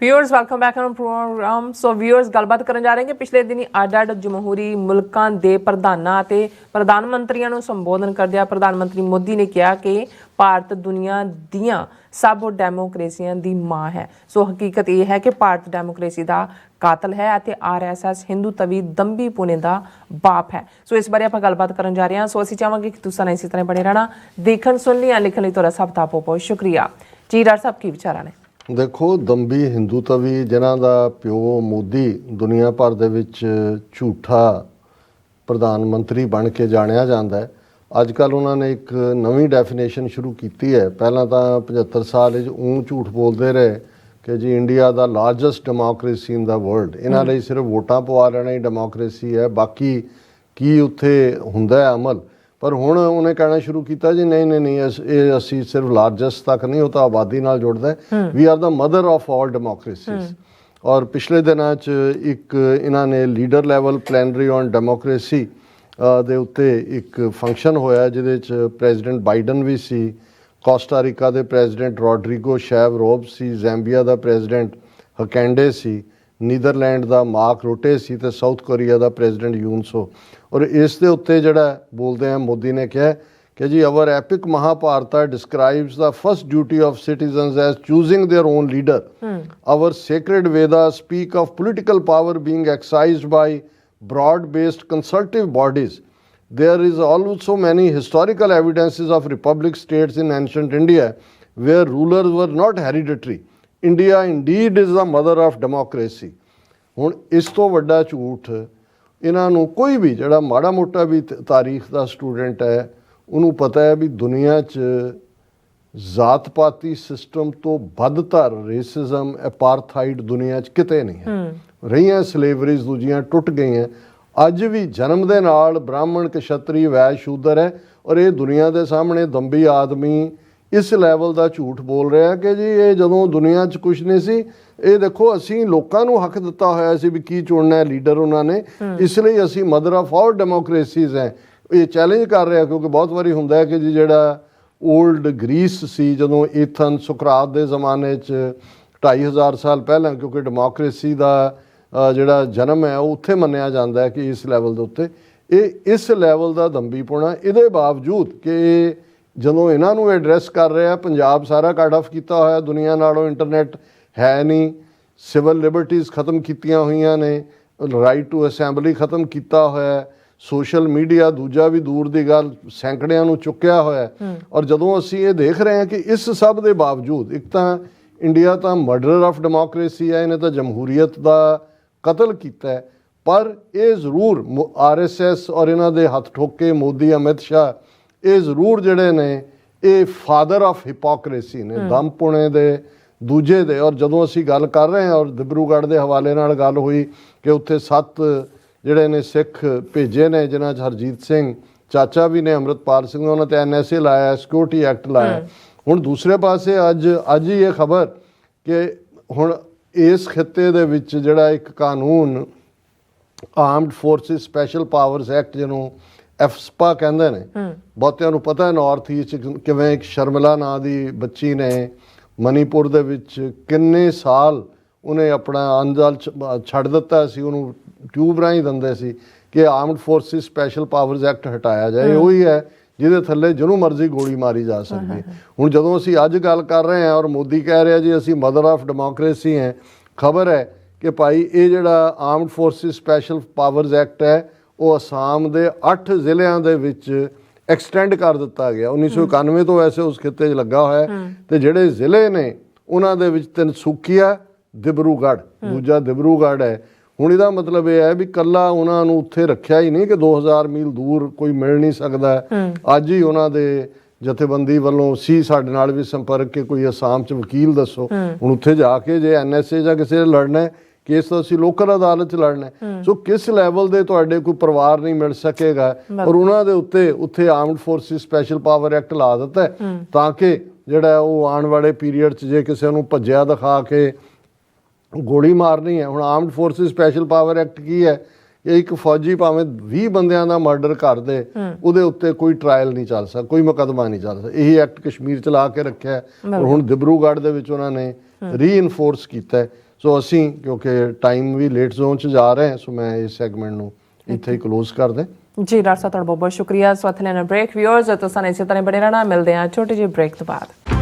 Viewers welcome back on program. So viewers ਗੱਲਬਾਤ ਕਰਨ ਜਾ ਰਹੇ ਹਾਂ ਕਿ ਪਿਛਲੇ ਦਿਨੀ ਅੱਡ-ਅੱਡ ਜਮਹੂਰੀ ਮੁਲਕਾਂ ਦੇ ਪ੍ਰਧਾਨਾਂ ਅਤੇ ਪ੍ਰਧਾਨ ਮੰਤਰੀਆਂ ਨੂੰ ਸੰਬੋਧਨ ਕਰਦਿਆਂ ਪ੍ਰਧਾਨ ਮੰਤਰੀ ਮੋਦੀ ਨੇ ਕਿਹਾ ਕਿ ਭਾਰਤ ਦੁਨੀਆ ਦੀਆਂ ਸਭ ਡੈਮੋਕ੍ਰੇਸੀਆਂ ਦੀ ਮਾਂ ਹੈ। ਸੋ ਹਕੀਕਤ ਇਹ ਹੈ ਕਿ ਭਾਰਤ ਡੈਮੋਕ੍ਰੇਸੀ ਦਾ ਕਾਤਲ ਹੈ ਅਤੇ ਆਰਐਸਐਸ ਹਿੰਦੂਤਵੀ ਦੰਭੀ ਪੁਣੇ ਦਾ ਬਾਪ ਹੈ। ਸੋ ਇਸ ਬਾਰੇ ਆਪਾਂ ਗੱਲਬਾਤ ਕਰਨ ਜਾ ਰਹੇ ਹਾਂ। ਸੋ ਅਸੀਂ ਚਾਹਾਂਗੇ ਕਿ ਤੁਸੀਂ ਇਸੇ ਤਰ੍ਹਾਂ ਬਣੇ ਰਹਿਣਾ। ਦੇਖਣ ਸੁਣ ਲਿਆ ਲਿਖਣ ਲਈ ਤੁਹਾਡਾ ਸਭ ਦਾ ਬਹੁਤ ਸ਼ੁਕਰੀਆ ਜੀ। ਡਾਕਟਰ ਸਾਹਿਬ ਕੀ ਵਿਚਾਰਾਂ ਨੇ? देखो दंभी हिंदूतवी जिन्हां दा प्यो मोदी दुनिया भर दे विच झूठा प्रधानमंत्री बन के जानिया जाता है। अजकल उन्होंने एक नवी डेफिनेशन शुरू की है। पहला तो 75 साल झूठ बोलते रहे कि जी इंडिया दा largest democracy in the world, इन्हां लई सिर्फ वोटां पवा लेना ही डेमोक्रेसी है, बाकी की उत्थे हुंदा है अमल। पर हुण उन्हें कहना शुरू किया जी नहीं असी सिर्फ लार्जेस्ट तक नहीं, वो तो आबादी नाल जुड़दा है। We are the mother of all democracies. और पिछले दिनों एक इन्हां ने leader level plenary on democracy दे उत्ते एक फंक्शन होया जिहदे च प्रेजिडेंट बाइडन भी सी, कोस्टारिका दे प्रेजिडेंट रोड्रिगो शैवरोब सी, ज़ैम्बिया दा प्रेजिडेंट हकैंडे सी, नीदरलैंड का मार्क रुटे सी ते साउथ कोरिया का प्रेजिडेंट यून सो। और इस दे उत्ते जिहड़ा बोलते हैं मोदी ने कहा कि जी our epic Mahabharata describes the first duty of citizens as choosing their own leader. Our sacred Veda speak of political power being exercised by broad based consultative bodies. There is also many historical evidences of republic states in ancient India where rulers were not hereditary. India indeed is the mother of democracy. ਹੁਣ ਇਸ ਤੋਂ ਵੱਡਾ ਝੂਠ ਇਹਨਾਂ ਨੂੰ ਕੋਈ ਵੀ ਜਿਹੜਾ ਮਾੜਾ ਮੋਟਾ ਵੀ ਤਾਰੀਖ ਦਾ ਸਟੂਡੈਂਟ ਹੈ ਉਹਨੂੰ ਪਤਾ ਹੈ ਵੀ ਦੁਨੀਆ 'ਚ ਜ਼ਾਤ ਪਾਤੀ ਸਿਸਟਮ ਤੋਂ ਵੱਧਤਰ ਰੇਸਿਜ਼ਮ ਐਪਾਰਥਾਈਡ ਦੁਨੀਆ 'ਚ ਕਿਤੇ ਨਹੀਂ ਹੈ। ਰਹੀਆਂ ਸਲੇਵਰੀਜ਼ ਦੂਜੀਆਂ ਟੁੱਟ ਗਈਆਂ। ਅੱਜ ਵੀ ਜਨਮ ਦੇ ਨਾਲ ਬ੍ਰਾਹਮਣ ਕਸ਼ਤਰੀ ਵੈਸ਼ ਸ਼ੂਦਰ ਹੈ। ਔਰ ਇਹ ਦੁਨੀਆ ਦੇ ਸਾਹਮਣੇ ਦੰਭੀ ਆਦਮੀ ਇਸ ਲੈਵਲ ਦਾ ਝੂਠ ਬੋਲ ਰਿਹਾ ਕਿ ਜੀ ਇਹ ਜਦੋਂ ਦੁਨੀਆ 'ਚ ਕੁਛ ਨਹੀਂ ਸੀ, ਇਹ ਦੇਖੋ ਅਸੀਂ ਲੋਕਾਂ ਨੂੰ ਹੱਕ ਦਿੱਤਾ ਹੋਇਆ ਸੀ ਵੀ ਕੀ ਚੁਣਨਾ ਹੈ ਲੀਡਰ ਉਹਨਾਂ ਨੇ, ਇਸ ਲਈ ਅਸੀਂ ਮਦਰ ਆਫ ਆਲ ਡੈਮੋਕ੍ਰੇਸੀਜ਼ ਹੈ। ਇਹ ਚੈਲੰਜ ਕਰ ਰਿਹਾ ਕਿਉਂਕਿ ਬਹੁਤ ਵਾਰੀ ਹੁੰਦਾ ਹੈ ਕਿ ਜੀ ਜਿਹੜਾ ਓਲਡ ਗ੍ਰੀਸ ਸੀ ਜਦੋਂ ਏਥਨ ਸੁਕਰਾਤ ਦੇ ਜ਼ਮਾਨੇ 'ਚ 2500 ਸਾਲ ਪਹਿਲਾਂ, ਕਿਉਂਕਿ ਡੈਮੋਕ੍ਰੇਸੀ ਦਾ ਜਿਹੜਾ ਜਨਮ ਹੈ ਉਹ ਉੱਥੇ ਮੰਨਿਆ ਜਾਂਦਾ ਹੈ ਕਿ ਇਸ ਲੈਵਲ ਦੇ ਉੱਤੇ ਇਹ ਇਸ ਲੈਵਲ ਦਾ ਦੰਭੀਪੁਣਾ। ਇਹਦੇ ਬਾਵਜੂਦ ਕਿ ਜਦੋਂ ਇਹਨਾਂ ਨੂੰ ਐਡਰੈਸ ਕਰ ਰਿਹਾ, ਪੰਜਾਬ ਸਾਰਾ ਕੱਟ ਆਫ ਕੀਤਾ ਹੋਇਆ ਦੁਨੀਆ ਨਾਲੋਂ, ਇੰਟਰਨੈਟ ਹੈ ਨਹੀਂ, ਸਿਵਲ ਲਿਬਰਟੀਜ਼ ਖਤਮ ਕੀਤੀਆਂ ਹੋਈਆਂ ਨੇ, ਰਾਈਟ ਟੂ ਅਸੈਂਬਲੀ ਖਤਮ ਕੀਤਾ ਹੋਇਆ, ਸੋਸ਼ਲ ਮੀਡੀਆ ਦੂਜਾ ਵੀ ਦੂਰ ਦੀ ਗੱਲ ਸੈਂਕੜਿਆਂ ਨੂੰ ਚੁੱਕਿਆ ਹੋਇਆ। ਔਰ ਜਦੋਂ ਅਸੀਂ ਇਹ ਦੇਖ ਰਹੇ ਹਾਂ ਕਿ ਇਸ ਸਭ ਦੇ ਬਾਵਜੂਦ ਇੱਕ ਤਾਂ ਇੰਡੀਆ ਤਾਂ ਮਰਡਰ ਆਫ ਡੈਮੋਕ੍ਰੇਸੀ ਹੈ, ਇਹਨੇ ਤਾਂ ਜਮਹੂਰੀਅਤ ਦਾ ਕਤਲ ਕੀਤਾ ਹੈ। ਪਰ ਇਹ ਜ਼ਰੂਰ ਆਰਐਸਐਸ ਔਰ ਇਹਨਾਂ ਦੇ ਹੱਥ ਠੋਕੇ ਮੋਦੀ ਅਮਿਤ ਸ਼ਾਹ ਇਹ ਜ਼ਰੂਰ ਜਿਹੜੇ ਨੇ ਇਹ ਫਾਦਰ ਆਫ ਹਿਪੋਕਰੇਸੀ ਨੇ, ਦਮ ਪੁਣੇ ਦੇ ਦੂਜੇ ਦੇ। ਔਰ ਜਦੋਂ ਅਸੀਂ ਗੱਲ ਕਰ ਰਹੇ ਹਾਂ ਔਰ ਦਿਬਰੂਗੜ੍ਹ ਦੇ ਹਵਾਲੇ ਨਾਲ ਗੱਲ ਹੋਈ ਕਿ ਉੱਥੇ 7 ਜਿਹੜੇ ਨੇ ਸਿੱਖ ਭੇਜੇ ਨੇ ਜਿਨ੍ਹਾਂ 'ਚ ਹਰਜੀਤ ਸਿੰਘ ਚਾਚਾ ਵੀ ਨੇ, ਅੰਮ੍ਰਿਤਪਾਲ ਸਿੰਘ, ਉਹਨਾਂ 'ਤੇ NSA ਲਾਇਆ, ਸਿਕਿਉਰਿਟੀ ਐਕਟ ਲਾਇਆ। ਹੁਣ ਦੂਸਰੇ ਪਾਸੇ ਅੱਜ ਹੀ ਇਹ ਖਬਰ ਕਿ ਹੁਣ ਇਸ ਖਿੱਤੇ ਦੇ ਵਿੱਚ ਜਿਹੜਾ ਇੱਕ ਕਾਨੂੰਨ armed forces special powers act ਜਿਹਨੂੰ ਐਫਸਪਾ ਕਹਿੰਦੇ ਨੇ, ਬਹੁਤਿਆਂ ਨੂੰ ਪਤਾ ਹੈ ਨਾਰਥ ਈਸਟ ਕਿਵੇਂ ਇੱਕ ਸ਼ਰਮਿਲਾ ਨਾਂ ਦੀ ਬੱਚੀ ਨੇ ਮਨੀਪੁਰ ਦੇ ਵਿੱਚ ਕਿੰਨੇ ਸਾਲ ਉਹਨੇ ਆਪਣਾ ਅੰਜਲ ਛੱਡ ਦਿੱਤਾ ਸੀ, ਉਹਨੂੰ ਟਿਊਬ ਰਾਹੀਂ ਦਿੰਦੇ ਸੀ ਕਿ armed forces special powers act ਹਟਾਇਆ ਜਾਏ। ਉਹੀ ਹੈ ਜਿਹਦੇ ਥੱਲੇ ਜਿਹਨੂੰ ਮਰਜ਼ੀ ਗੋਲੀ ਮਾਰੀ ਜਾ ਸਕਦੀ ਹੈ। ਹੁਣ ਜਦੋਂ ਅਸੀਂ ਅੱਜ ਗੱਲ ਕਰ ਰਹੇ ਹਾਂ ਔਰ ਮੋਦੀ ਕਹਿ ਰਿਹਾ ਜੀ ਅਸੀਂ ਮਦਰ ਆਫ ਡੈਮੋਕ੍ਰੇਸੀ ਹੈ, ਖਬਰ ਹੈ ਕਿ ਭਾਈ ਇਹ ਜਿਹੜਾ armed forces special powers act ਹੈ ਉਹ ਅਸਾਮ ਦੇ 8 ਜ਼ਿਲ੍ਹਿਆਂ ਦੇ ਵਿੱਚ ਐਕਸਟੈਂਡ ਕਰ ਦਿੱਤਾ ਗਿਆ। 1991 ਤੋਂ ਵੈਸੇ ਉਸ ਖਿੱਤੇ 'ਚ ਲੱਗਾ ਹੋਇਆ ਅਤੇ ਜਿਹੜੇ ਜ਼ਿਲ੍ਹੇ ਨੇ ਉਹਨਾਂ ਦੇ ਵਿੱਚ ਤਿਨਸੁਕੀਆ, ਦਿਬਰੂਗੜ੍ਹ, ਦੂਜਾ ਦਿਬਰੂਗੜ੍ਹ ਹੈ। ਹੁਣ ਇਹਦਾ ਮਤਲਬ ਇਹ ਹੈ ਵੀ ਇਕੱਲਾ ਉਹਨਾਂ ਨੂੰ ਉੱਥੇ ਰੱਖਿਆ ਹੀ ਨਹੀਂ ਕਿ 2000 ਮੀਲ ਦੂਰ ਕੋਈ ਮਿਲ ਨਹੀਂ ਸਕਦਾ। ਅੱਜ ਹੀ ਉਹਨਾਂ ਦੇ ਜਥੇਬੰਦੀ ਵੱਲੋਂ ਸੀ ਸਾਡੇ ਨਾਲ ਵੀ ਸੰਪਰਕ ਕਿ ਕੋਈ ਅਸਾਮ 'ਚ ਵਕੀਲ ਦੱਸੋ। ਹੁਣ ਉੱਥੇ ਜਾ ਕੇ ਜੇ NSA ਜਾਂ ਕਿਸੇ ਨੇ ਲੜਨਾ ਕੇਸ ਤਾਂ ਅਸੀਂ ਲੋਕਲ ਅਦਾਲਤ 'ਚ ਲੜਨਾ। ਸੋ ਕਿਸ ਲੈਵਲ ਦੇ ਤੁਹਾਡੇ ਕੋਈ ਪਰਿਵਾਰ ਨਹੀਂ ਮਿਲ ਸਕੇਗਾ। ਔਰ ਉਹਨਾਂ ਦੇ ਉੱਥੇ armed forces special power act ਲਾ ਦਿੱਤਾ ਤਾਂ ਕਿ ਜਿਹੜਾ ਉਹ ਆਉਣ ਵਾਲੇ ਪੀਰੀਅਡ 'ਚ ਜੇ ਕਿਸੇ ਨੂੰ ਭੱਜਿਆ ਦਿਖਾ ਕੇ ਗੋਲੀ ਮਾਰਨੀ ਹੈ। ਹੁਣ armed forces special power act ਕੀ ਹੈ? ਇਹ ਇੱਕ ਫੌਜੀ ਭਾਵੇਂ 20 ਬੰਦਿਆਂ ਦਾ ਮਰਡਰ ਕਰ ਦੇ ਉਹਦੇ ਉੱਤੇ ਕੋਈ ਟਰਾਇਲ ਨਹੀਂ ਚੱਲ ਸਕਦਾ, ਕੋਈ ਮੁਕੱਦਮਾ ਨਹੀਂ ਚੱਲ ਸਕਦਾ। ਇਹੀ ਐਕਟ ਕਸ਼ਮੀਰ 'ਚ ਲਾ ਕੇ ਰੱਖਿਆ ਔਰ ਹੁਣ ਦਿਬਰੂਗੜ੍ਹ ਦੇ ਵਿੱਚ ਉਹਨਾਂ ਨੇ ਰੀਇਨਫੋਰਸ ਕੀਤਾ। ਸੋ ਅਸੀਂ ਕਿਉਂਕਿ ਟਾਈਮ ਵੀ ਲੇਟ ਜ਼ੋਨ 'ਚ ਜਾ ਰਹੇ ਹਾਂ, ਸੋ ਮੈਂ ਇਸ ਸੈਗਮੈਂਟ ਨੂੰ ਇੱਥੇ ਹੀ ਕਲੋਜ਼ ਕਰ ਦਿਆਂ। ਜੀ ਡਾਕਟਰ ਸਾਹਿਬ ਤੁਹਾਡਾ ਬਹੁਤ ਬਹੁਤ ਸ਼ੁਕਰੀਆ। ਸੋ ਇੱਥੇ ਲੈਣਾ ਬ੍ਰੇਕ। ਵਿਊਅਰਸ ਤੁਸੀਂ ਇਸੇ ਤਰ੍ਹਾਂ ਬਣੇ ਰਹਿਣਾ। ਮਿਲਦੇ ਹਾਂ ਛੋਟੇ ਜਿਹੇ ਬ੍ਰੇਕ ਤੋਂ ਬਾਅਦ।